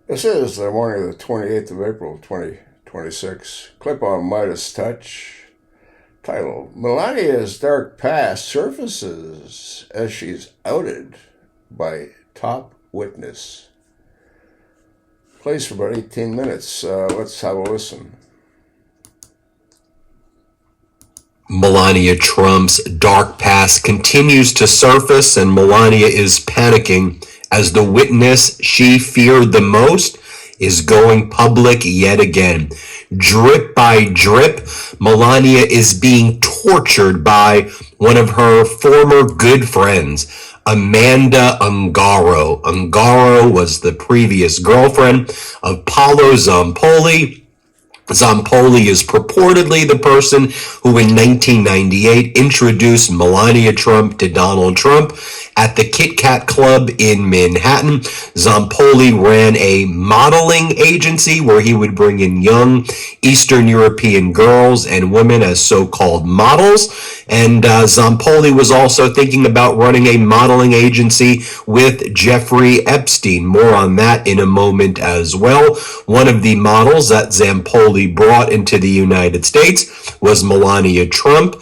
This is the morning of the 28th of April, 2026. Clip on Midas Touch. Title: Melania's dark past surfaces as she's outed by top witness. Plays for about 18 minutes. Let's have a listen. Melania Trump's dark past continues to surface, and Melania is panicking as the witness she feared the most is going public yet again. Drip by drip, Melania is being tortured by one of her former good friends, Amanda Ungaro. Ungaro was the previous girlfriend of Paolo Zampoli. Zampoli is purportedly the person who in 1998 introduced Melania Trump to Donald Trump at the Kit Kat Club in Manhattan. Zampoli ran a modeling agency where he would bring in young Eastern European girls and women as so-called models. And Zampoli was also thinking about running a modeling agency with Jeffrey Epstein. More on that in a moment as well. One of the models that Zampoli brought into the United States was Melania Trump.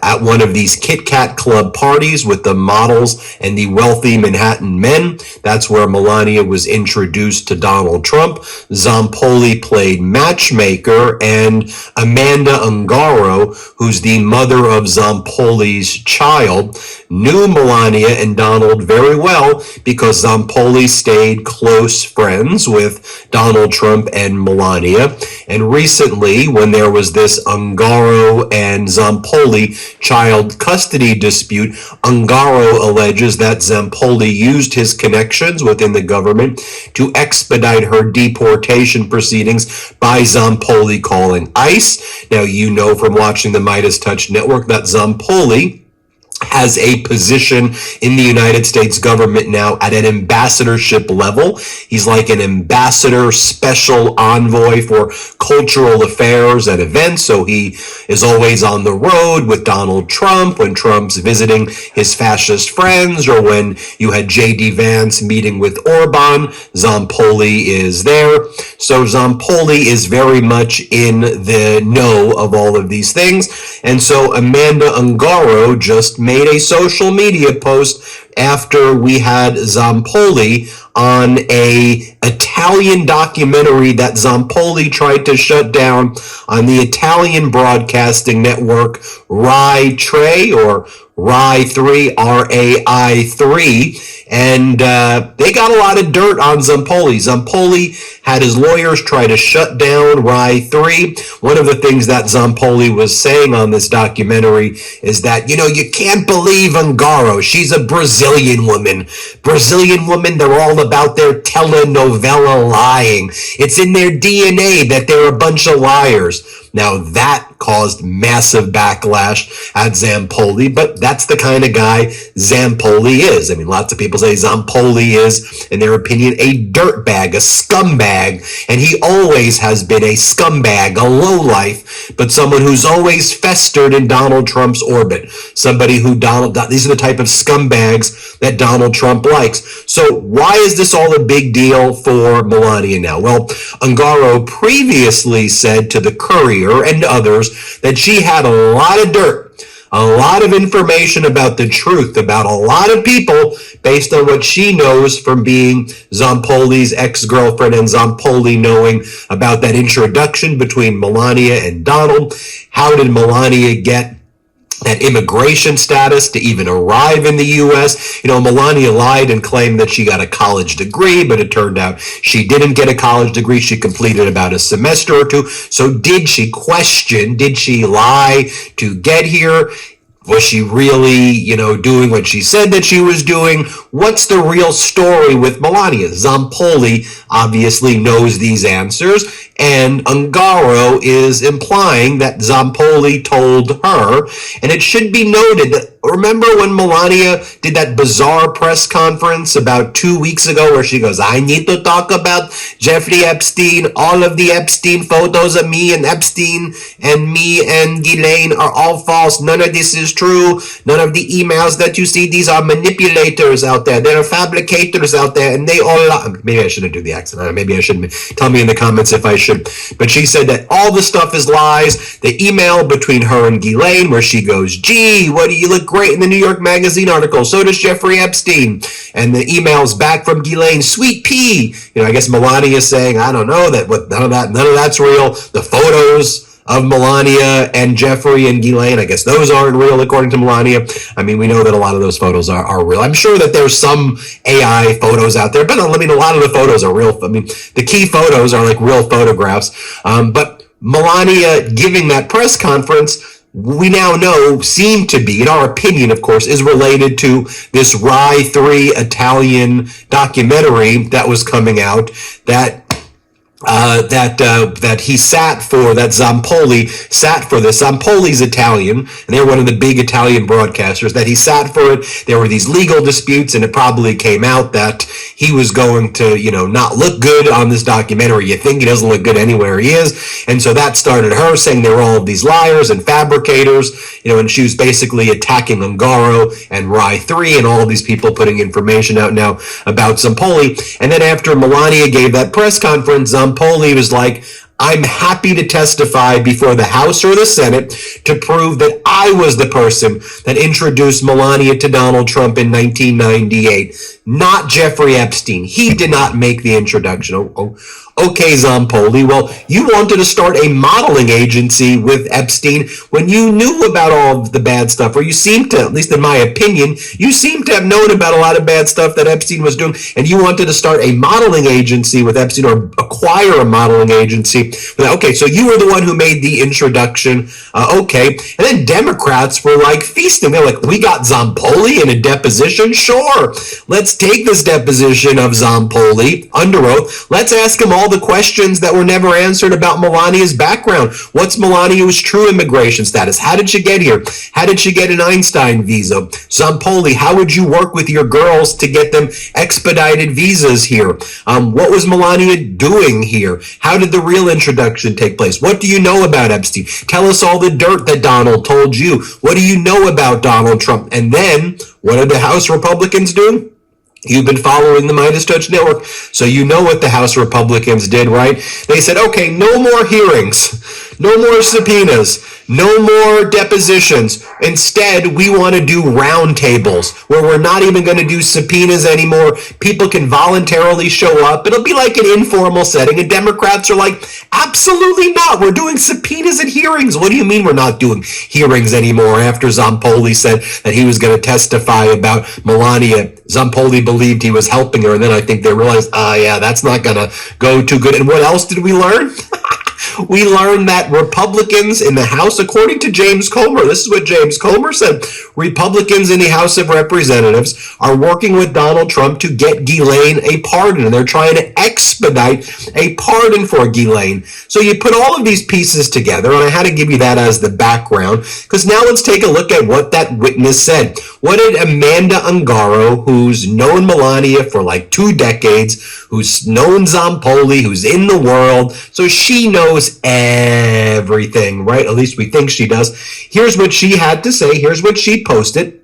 At one of these Kit Kat Club parties with the models and the wealthy Manhattan men, that's where Melania was introduced to Donald Trump. Zampoli played matchmaker, and Amanda Ungaro, who's the mother of Zampoli's child, knew Melania and Donald very well because Zampoli stayed close friends with Donald Trump and Melania. And recently, when there was this Ungaro and Zampoli child custody dispute, Ungaro alleges that Zampoli used his connections within the government to expedite her deportation proceedings by Zampoli calling ICE. Now, you know from watching the Midas Touch Network that Zampoli has a position in the United States government now at an ambassadorship level. He's like an ambassador special envoy for cultural affairs and events. So he is always on the road with Donald Trump when Trump's visiting his fascist friends, or when you had J.D. Vance meeting with Orban, Zampoli is there. So Zampoli is very much in the know of all of these things. And so Amanda Ungaro just made a social media post after we had Zampoli on a Italian documentary that Zampoli tried to shut down on the Italian broadcasting network Rai 3, or Rai 3, RAI 3, and they got a lot of dirt on Zampoli. Zampoli had his lawyers try to shut down Rai 3. One of the things that Zampoli was saying on this documentary is that, you can't believe Ungaro. She's a Brazilian woman. Brazilian women, they're all about their telenovela lying. It's in their DNA that they're a bunch of liars. Now, that caused massive backlash at Zampoli, but that's the kind of guy Zampoli is. I mean, lots of people say Zampoli is, in their opinion, a dirtbag, a scumbag, and he always has been a scumbag, a lowlife, but someone who's always festered in Donald Trump's orbit. Somebody who these are the type of scumbags that Donald Trump likes. So why is this all a big deal for Melania now? Well, Ungaro previously said to the Courier and others that she had a lot of dirt, a lot of information about the truth about a lot of people based on what she knows from being Zampoli's ex-girlfriend and Zampoli knowing about that introduction between Melania and Donald. How did Melania get that immigration status to even arrive in the U.S.? Melania lied and claimed that she got a college degree, but it turned out she didn't get a college degree. She completed about a semester or two. So did she lie to get here? Was she really, doing what she said that she was doing? What's the real story with Melania? Zampoli obviously knows these answers, and Ungaro is implying that Zampoli told her. And it should be noted that remember when Melania did that bizarre press conference about 2 weeks ago where she goes, I need to talk about Jeffrey Epstein. All of the Epstein photos of me and Epstein and me and Ghislaine are all false. None of this is true. None of the emails that you see, these are manipulators out there. There are fabricators out there, and they all lie. Maybe I shouldn't do the accent. Maybe I shouldn't. Tell me in the comments if I should. But she said that all the stuff is lies. The email between her and Ghislaine where she goes, gee, what do you look great in the New York Magazine article. So does Jeffrey Epstein. And the emails back from Ghislaine, sweet pea. I guess Melania is saying, I don't know, none of that's real. The photos of Melania and Jeffrey and Ghislaine, I guess those aren't real according to Melania. I mean, we know that a lot of those photos are real. I'm sure that there's some AI photos out there, but I mean, a lot of the photos are real. I mean, the key photos are like real photographs. But Melania giving that press conference, we now know, seem to be, in our opinion, of course, is related to this Rai 3 Italian documentary that was coming out that he sat for, that Zampoli sat for this. Zampoli's Italian, and they're one of the big Italian broadcasters, that he sat for it. There were these legal disputes, and it probably came out that he was going to, not look good on this documentary. You think he doesn't look good anywhere he is. And so that started her saying there were all of these liars and fabricators, and she was basically attacking Ungaro and Rai 3 and all of these people putting information out now about Zampoli. And then after Melania gave that press conference, Zampoli was like, I'm happy to testify before the House or the Senate to prove that I was the person that introduced Melania to Donald Trump in 1998, not Jeffrey Epstein. He did not make the introduction. Okay, Zampoli, well, you wanted to start a modeling agency with Epstein when you knew about all of the bad stuff, or you seem to, at least in my opinion, you seem to have known about a lot of bad stuff that Epstein was doing, and you wanted to start a modeling agency with Epstein, or acquire a modeling agency. Okay, so you were the one who made the introduction. Okay, and then Democrats were like feasting. They're like, we got Zampoli in a deposition? Sure, let's take this deposition of Zampoli under oath. Let's ask him all the questions that were never answered about Melania's background. What's Melania's true immigration status? How did she get here? How did she get an Einstein visa? Zampoli, how would you work with your girls to get them expedited visas here? What was Melania doing here? How did the real introduction take place? What do you know about Epstein? Tell us all the dirt that Donald told you. What do you know about Donald Trump? And then, what did the House Republicans do? You've been following the Midas Touch Network, so you know what the House Republicans did, right? They said, okay, no more hearings, no more subpoenas, no more depositions. Instead, we want to do roundtables where we're not even going to do subpoenas anymore. People can voluntarily show up. It'll be like an informal setting. And Democrats are like, absolutely not. We're doing subpoenas and hearings. What do you mean we're not doing hearings anymore? After Zampoli said that he was going to testify about Melania, Zampoli believed he was helping her. And then I think they realized, yeah, that's not going to go too good. And what else did we learn? We learned that Republicans in the House, according to James Comer, this is what James Comer said, Republicans in the House of Representatives are working with Donald Trump to get Ghislaine a pardon, and they're trying to expedite a pardon for Ghislaine. So you put all of these pieces together, and I had to give you that as the background, because now let's take a look at what that witness said. What did Amanda Ungaro, who's known Melania for like 2 decades, who's known Zampoli, who's in the world, so she knows everything, right? At least we think she does. Here's what she had to say. Here's what she posted.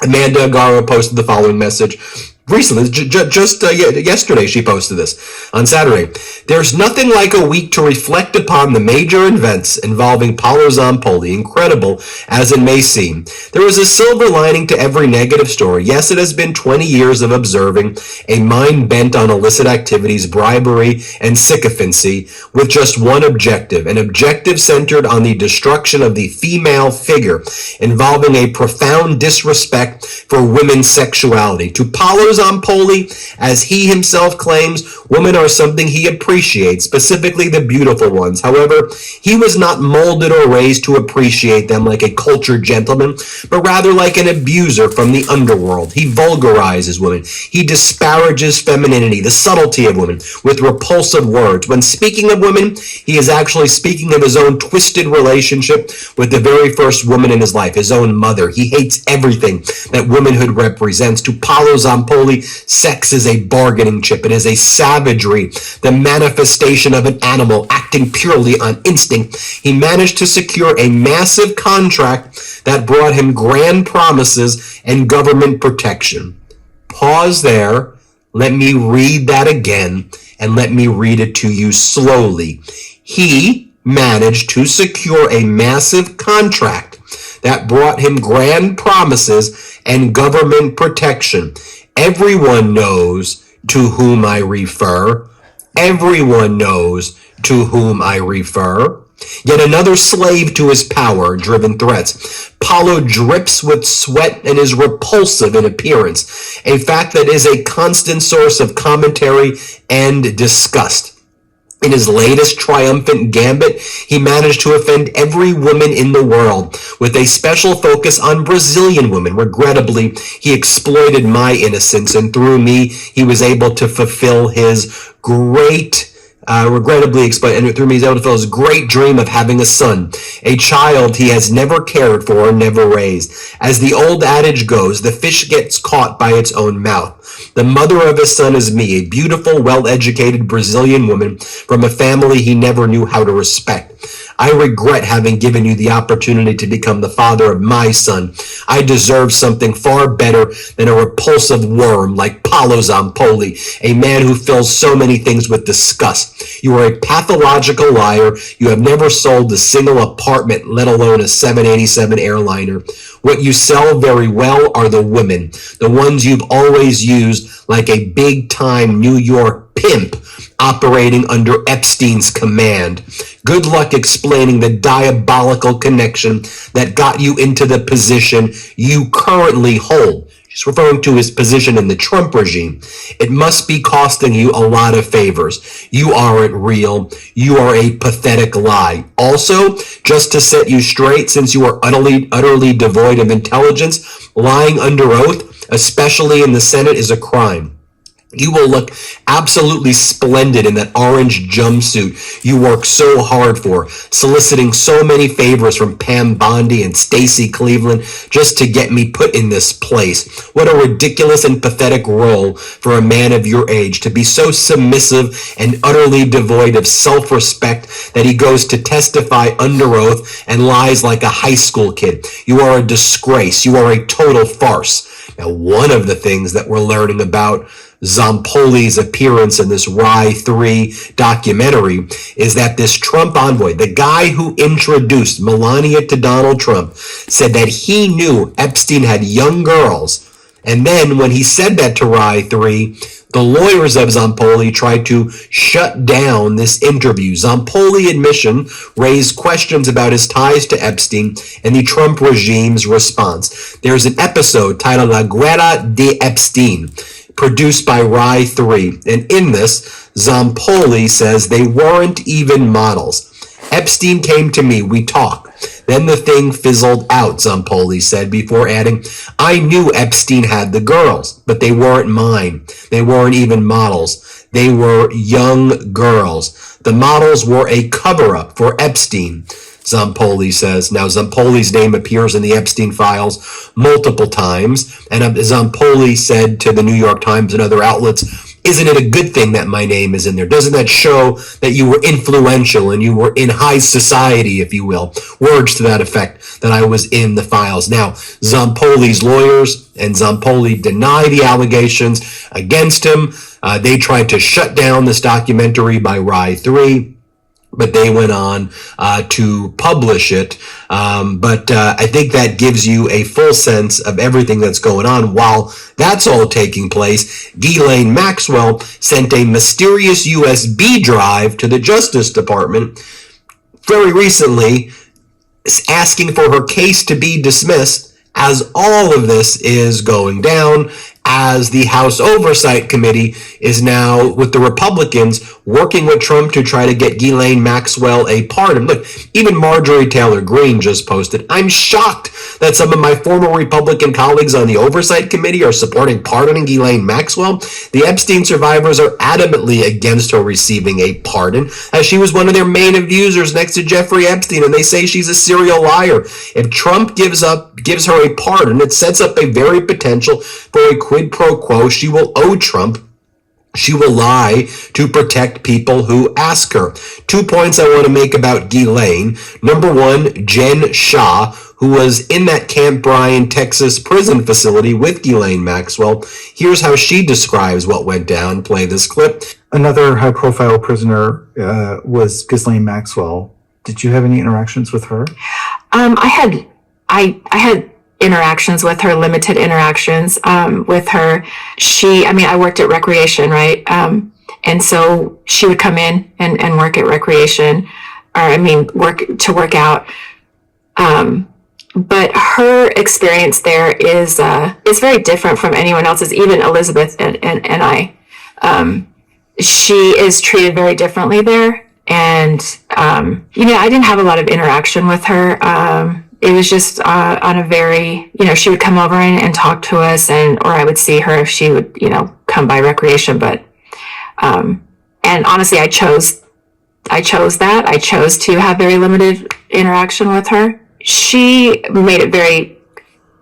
Amanda Ungaro posted the following message. Recently, just yesterday, she posted this on Saturday. There's nothing like a week to reflect upon the major events involving Paolo Zampoli, incredible as it may seem. There is a silver lining to every negative story. Yes, it has been 20 years of observing a mind bent on illicit activities, bribery, and sycophancy with just one objective, an objective centered on the destruction of the female figure, involving a profound disrespect for women's sexuality. To Paolo Zampoli, as he himself claims, women are something he appreciates, specifically the beautiful ones. However, he was not molded or raised to appreciate them like a cultured gentleman, but rather like an abuser from the underworld. He vulgarizes women. He disparages femininity, the subtlety of women, with repulsive words. When speaking of women, he is actually speaking of his own twisted relationship with the very first woman in his life, his own mother. He hates everything that womanhood represents. To Paolo Zampoli, sex is a bargaining chip. It is a savagery, the manifestation of an animal acting purely on instinct. He managed to secure a massive contract that brought him grand promises and government protection. Pause there. Let me read that again, and let me read it to you slowly. He managed to secure a massive contract that brought him grand promises and government protection. Everyone knows to whom I refer. Everyone knows to whom I refer. Yet another slave to his power-driven threats. Paolo drips with sweat and is repulsive in appearance, a fact that is a constant source of commentary and disgust. In his latest triumphant gambit, he managed to offend every woman in the world, with a special focus on Brazilian women. Regrettably, he exploited my innocence, and through me, he was able to fulfill his great dream of having a son, a child he has never cared for or never raised. As the old adage goes, the fish gets caught by its own mouth. The mother of his son is me, a beautiful, well-educated Brazilian woman from a family he never knew how to respect. I regret having given you the opportunity to become the father of my son. I deserve something far better than a repulsive worm like Paolo Zampoli, a man who fills so many things with disgust. You are a pathological liar. You have never sold a single apartment, let alone a 787 airliner. What you sell very well are the women, the ones you've always used like a big-time New York pimp operating under Epstein's command. Good luck explaining the diabolical connection that got you into the position you currently hold. She's referring to his position in the Trump regime. It must be costing you a lot of favors. You aren't real. You are a pathetic lie. Also, just to set you straight, since you are utterly devoid of intelligence, lying under oath, especially in the Senate, is a crime. You will look absolutely splendid in that orange jumpsuit you work so hard for, soliciting so many favors from Pam Bondi and Stacey Cleveland just to get me put in this place. What a ridiculous and pathetic role for a man of your age, to be so submissive and utterly devoid of self-respect that he goes to testify under oath and lies like a high school kid. You are a disgrace. You are a total farce. Now, one of the things that we're learning about Zampoli's appearance in this Rye 3 documentary is that this Trump envoy, the guy who introduced Melania to Donald Trump, said that he knew Epstein had young girls. And then when he said that to Rye 3, the lawyers of Zampoli tried to shut down this interview. Zampoli admission raised questions about his ties to Epstein and the Trump regime's response. There's an episode titled La Guerra de Epstein, produced by Rye 3. And in this, Zampoli says they weren't even models. Epstein came to me, we talked. Then the thing fizzled out, Zampoli said, before adding, I knew Epstein had the girls, but they weren't mine. They weren't even models. They were young girls. The models were a cover-up for Epstein, Zampoli says. Now, Zampoli's name appears in the Epstein files multiple times, and Zampoli said to the New York Times and other outlets, isn't it a good thing that my name is in there? Doesn't that show that you were influential and you were in high society, if you will? Words to that effect, that I was in the files. Now, Zampoli's lawyers and Zampoli deny the allegations against him. They tried to shut down this documentary by Rye 3. But they went on to publish it. But I think that gives you a full sense of everything that's going on. While that's all taking place, Ghislaine Maxwell sent a mysterious USB drive to the Justice Department very recently, asking for her case to be dismissed as all of this is going down. as the House Oversight Committee is now with the Republicans working with Trump to try to get Ghislaine Maxwell a pardon. Look, even Marjorie Taylor Greene just posted, "I'm shocked that some of my former Republican colleagues on the Oversight Committee are supporting pardoning Ghislaine Maxwell. The Epstein survivors are adamantly against her receiving a pardon, as she was one of their main abusers next to Jeffrey Epstein, and they say she's a serial liar. If Trump gives her a pardon, it sets up a very potential for a quid pro quo. She will owe Trump. She will lie to protect people who ask her." 2 points I want to make about Ghislaine. Number one, Jen Shah, who was in that Camp Bryan, Texas prison facility with Ghislaine Maxwell. Here's how she describes what went down. Play this clip. Another high-profile prisoner was Ghislaine Maxwell. Did you have any interactions with her? I had interactions with her, limited interactions with her. I worked at Recreation, right? And so she would come in and work at Recreation, work out. But her experience there is very different from anyone else's, even Elizabeth and I. She is treated very differently there. And, I didn't have a lot of interaction with her. It was just on a very, she would come over and talk to us, or I would see her if she would, come by Recreation. But, and honestly, I chose that. I chose to have very limited interaction with her. She made it very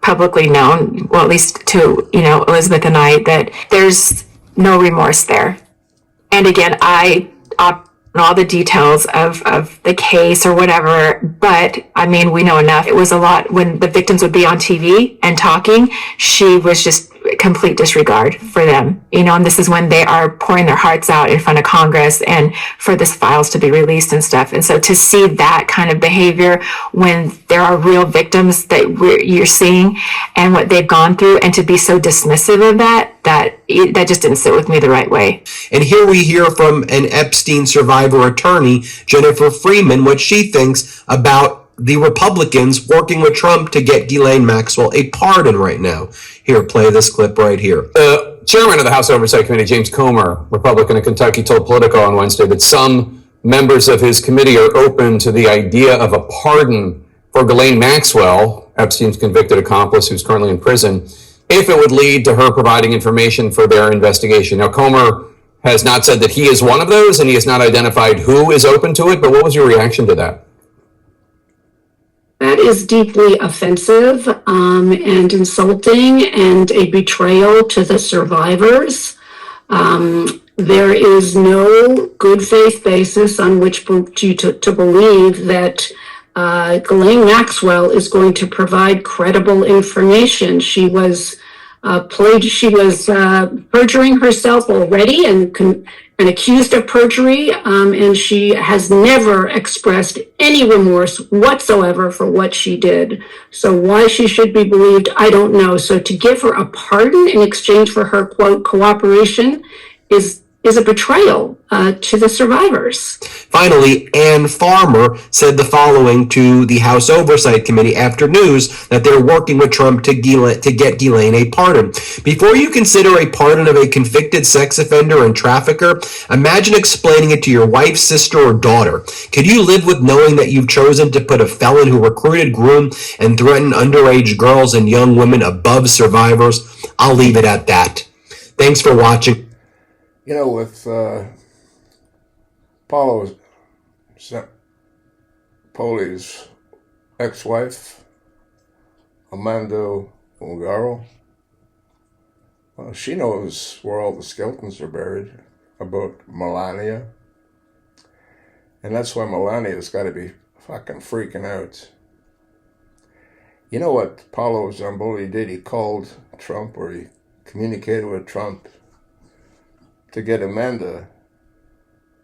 publicly known, well, at least to, Elizabeth and I, that there's no remorse there. And again, I all the details of the case or whatever, but we know enough. It was a lot when the victims would be on TV and talking. She was just complete disregard for them, and this is when they are pouring their hearts out in front of Congress and for this files to be released and stuff. And so to see that kind of behavior when there are real victims that you're seeing and what they've gone through, and to be so dismissive of that just didn't sit with me the right way. And here we hear from an Epstein survivor attorney, Jennifer Freeman, what she thinks about the Republicans working with Trump to get Ghislaine Maxwell a pardon right now. Here, play this clip right here. Chairman of the House Oversight Committee, James Comer, Republican of Kentucky, told Politico on Wednesday that some members of his committee are open to the idea of a pardon for Ghislaine Maxwell, Epstein's convicted accomplice who's currently in prison, if it would lead to her providing information for their investigation. Now, Comer has not said that he is one of those, and he has not identified who is open to it, but what was your reaction to that? That is deeply offensive and insulting, and a betrayal to the survivors. There is no good faith basis on which to believe that Ghislaine Maxwell is going to provide credible information. She was perjuring herself already and accused of perjury, and she has never expressed any remorse whatsoever for what she did. So why she should be believed, I don't know. So to give her a pardon in exchange for her, quote, cooperation is a betrayal to the survivors. Finally, Ann Farmer said the following to the House Oversight Committee after news that they're working with Trump to get Ghislaine a pardon. Before you consider a pardon of a convicted sex offender and trafficker, imagine explaining it to your wife, sister, or daughter. Could you live with knowing that you've chosen to put a felon who recruited, groomed, and threatened underage girls and young women above survivors? I'll leave it at that. Thanks for watching. With Poli's ex-wife, Amanda Ungaro, well, she knows where all the skeletons are buried about Melania. And that's why Melania's got to be fucking freaking out. You know what Paolo Zamboli did? He called Trump, or he communicated with Trump to get Amanda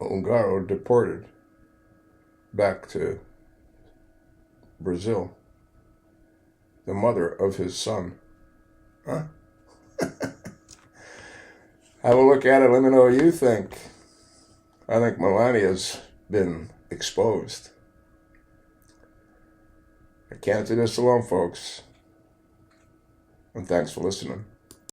Ungaro deported back to Brazil, the mother of his son. Huh? Have a look at it. Let me know what you think. I think Melania's been exposed. I can't do this alone, folks. And thanks for listening.